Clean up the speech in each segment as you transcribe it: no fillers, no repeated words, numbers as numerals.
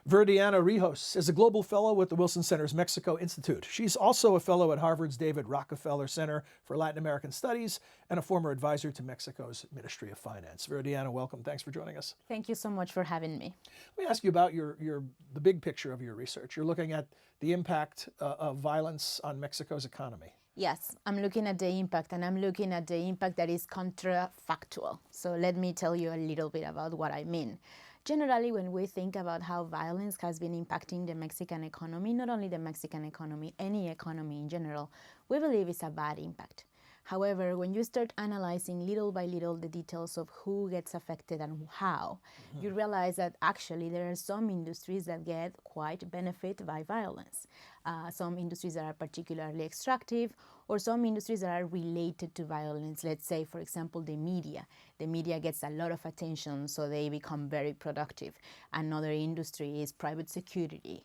Viridiana Rios is a global fellow with the Wilson Center's Mexico Institute. She's also a fellow at Harvard's David Rockefeller Center for Latin American Studies and a former advisor to Mexico's Ministry of Finance. Viridiana, welcome. Thanks for joining us. Thank you so much for having me. Let me ask you about the big picture of your research. You're looking at the impact of violence on Mexico's economy. Yes, I'm looking at the impact, and I'm looking at the impact that is counterfactual. So let me tell you a little bit about what I mean. Generally, when we think about how violence has been impacting the Mexican economy, not only the Mexican economy, any economy in general, we believe it's a bad impact. However, when you start analyzing little by little the details of who gets affected and how, you realize that actually there are some industries that get quite benefit by violence. Some industries that are particularly extractive, or some industries that are related to violence. Let's say, for example, the media. The media gets a lot of attention, so they become very productive. Another industry is private security,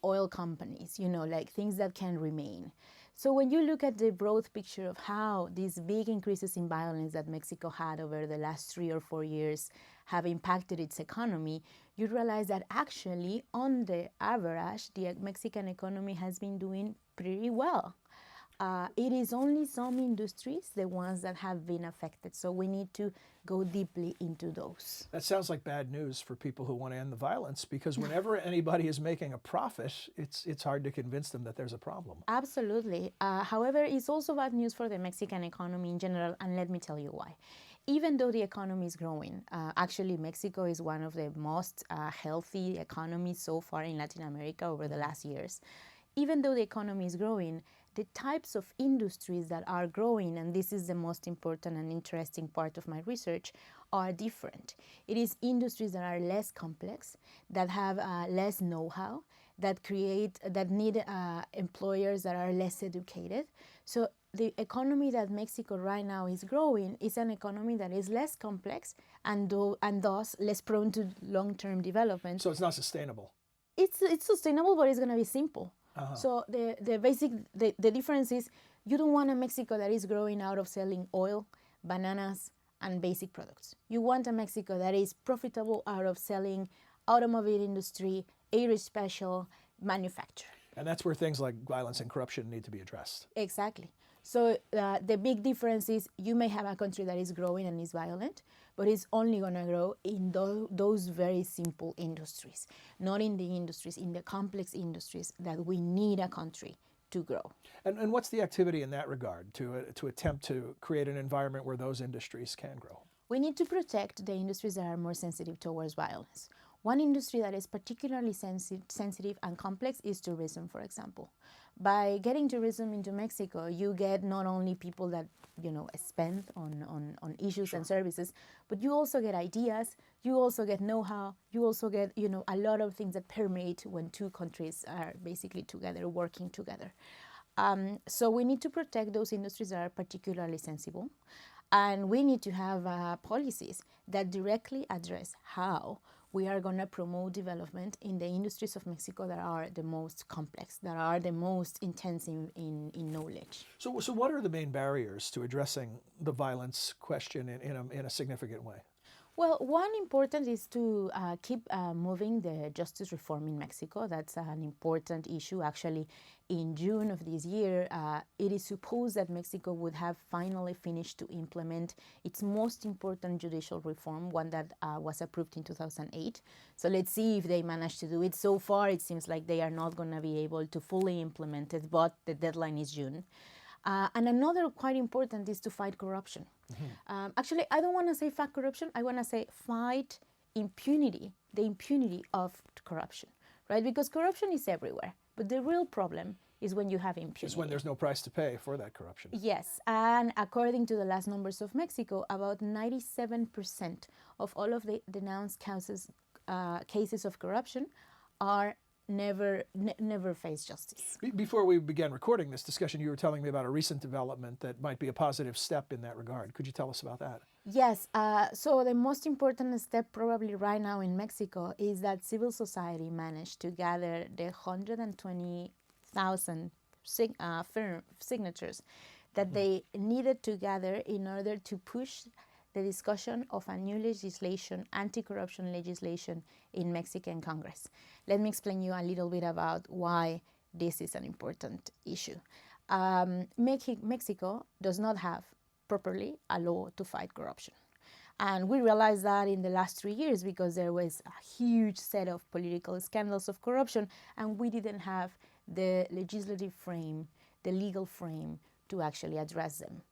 oil companies, like things that can remain. So when you look at the broad picture of how these big increases in violence that Mexico had over the last 3 or 4 years have impacted its economy, you realize that actually, on the average, the Mexican economy has been doing pretty well. It is only some industries, the ones that have been affected. So we need to go deeply into those. That sounds like bad news for people who want to end the violence, because whenever anybody is making a profit, it's hard to convince them that there's a problem. Absolutely. However, it's also bad news for the Mexican economy in general, and let me tell you why. Even though the economy is growing, actually Mexico is one of the most healthy economies so far in Latin America over the last years. Even though the economy is growing, the types of industries that are growing, and this is the most important and interesting part of my research, are different. It is industries that are less complex, that have less know-how, that need employers that are less educated. So the economy that Mexico right now is growing is an economy that is less complex and thus less prone to long-term development. So it's not sustainable. It's sustainable, but it's going to be simple. So the difference is, you don't want a Mexico that is growing out of selling oil, bananas, and basic products. You want a Mexico that is profitable out of selling automobile industry, aerospatial, manufacture. And that's where things like violence and corruption need to be addressed. Exactly. So the big difference is, you may have a country that is growing and is violent, but it's only going to grow in those very simple industries, not in the complex industries that we need a country to grow. And what's the activity in that regard to attempt to create an environment where those industries can grow? We need to protect the industries that are more sensitive towards violence. One industry that is particularly sensitive and complex is tourism, for example. By getting tourism into Mexico, you get not only people that spend on issues and services, but you also get ideas, you also get know-how, you also get a lot of things that permeate when two countries are basically together, working together. So we need to protect those industries that are particularly sensible, and we need to have policies that directly address how we are going to promote development in the industries of Mexico that are the most complex, that are the most intensive in knowledge. So what are the main barriers to addressing the violence question in a significant way? Well, one important is to keep moving the justice reform in Mexico. That's an important issue. Actually, in June of this year, it is supposed that Mexico would have finally finished to implement its most important judicial reform, one that was approved in 2008. So let's see if they manage to do it. So far, it seems like they are not going to be able to fully implement it, but the deadline is June. And another quite important is to fight corruption. Actually, I don't want to say fight corruption. I want to say fight impunity, the impunity of corruption, right? Because corruption is everywhere. But the real problem is when you have impunity. Is when there's no price to pay for that corruption. Yes. And according to the last numbers of Mexico, about 97% of all of the denounced cases of corruption are never face justice. Before we began recording this discussion, you were telling me about a recent development that might be a positive step in that regard. Could you tell us about that? Yes. So the most important step probably right now in Mexico is that civil society managed to gather the 120,000 signatures that they needed to gather in order to push the discussion of a new legislation, anti-corruption legislation in Mexican Congress. Let me explain you a little bit about why this is an important issue. Mexico does not have properly a law to fight corruption. And we realized that in the last 3 years because there was a huge set of political scandals of corruption, and we didn't have the legislative frame, the legal frame to actually address them.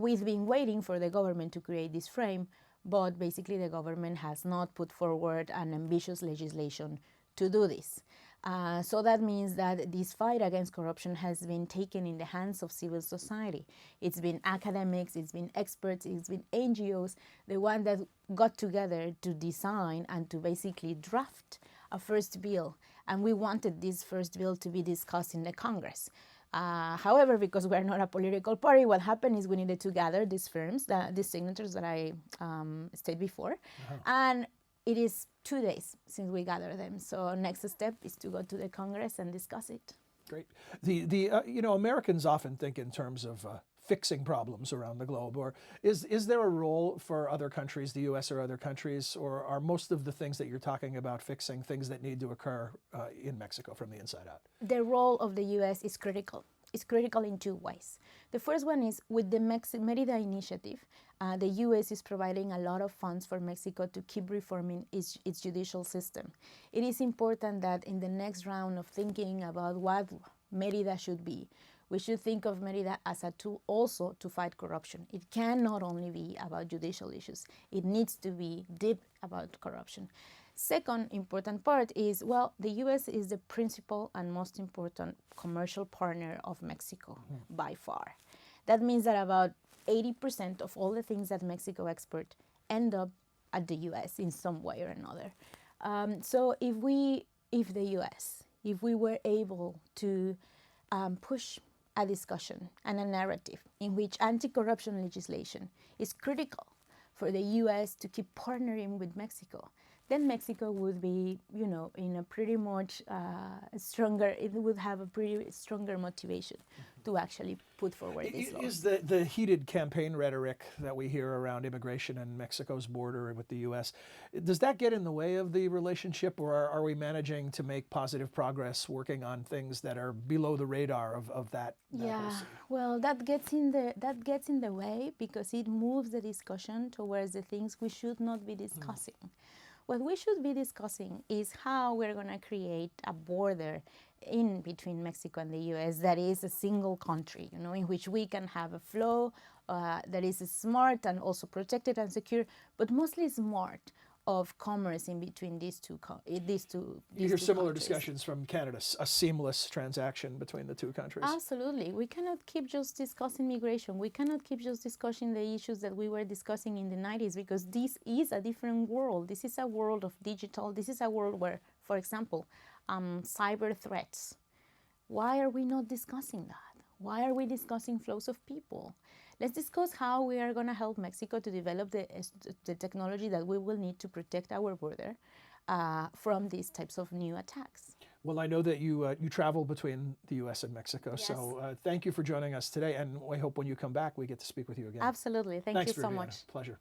We've been waiting for the government to create this frame, but basically the government has not put forward an ambitious legislation to do this. So that means that this fight against corruption has been taken in the hands of civil society. It's been academics, it's been experts, it's been NGOs, the one that got together to design and to basically draft a first bill. And we wanted this first bill to be discussed in the Congress. However, because we're not a political party, what happened is we needed to gather these firms, these signatures that I stated before. And it is 2 days since we gathered them. So next step is to go to the Congress and discuss it. Great. You know, Americans often think in terms of fixing problems around the globe, or is there a role for other countries, the U.S. or other countries, or are most of the things that you're talking about fixing things that need to occur in Mexico from the inside out? The role of the U.S. is critical. It's critical in 2 ways. The first one is with the Merida initiative, the U.S. is providing a lot of funds for Mexico to keep reforming its judicial system. It is important that in the next round of thinking about what Merida should be, we should think of Merida as a tool also to fight corruption. It cannot only be about judicial issues. It needs to be deep about corruption. Second important part is, well, the U.S. is the principal and most important commercial partner of Mexico by far. That means that about 80% of all the things that Mexico exports end up at the U.S. in some way or another. So if the U.S., if we were able to push a discussion and a narrative in which anti-corruption legislation is critical for the U.S. to keep partnering with Mexico, then Mexico would be, you know, in a pretty much stronger, it would have a pretty stronger motivation to actually put forward this law. Is the heated campaign rhetoric that we hear around immigration and Mexico's border with the U.S., does that get in the way of the relationship, or are we managing to make positive progress working on things that are below the radar of that? Yeah, well, that gets in the way because it moves the discussion towards the things we should not be discussing. What we should be discussing is how we're going to create a border in between Mexico and the U.S. that is a single country, you know, in which we can have a flow that is smart and also protected and secure, but mostly smart of commerce in between these two countries. You hear similar discussions from Canada, a seamless transaction between the two countries. Absolutely. We cannot keep just discussing migration. We cannot keep just discussing the issues that we were discussing in the 90s because this is a different world. This is a world of digital. This is a world where, for example, cyber threats. Why are we not discussing that? Why are we discussing flows of people? Let's discuss how we are going to help Mexico to develop the technology that we will need to protect our border from these types of new attacks. Well, I know that you travel between the U.S. and Mexico, yes. So thank you for joining us today, and I hope when you come back we get to speak with you again. Absolutely. Thanks, you so Viridiana. much. Pleasure.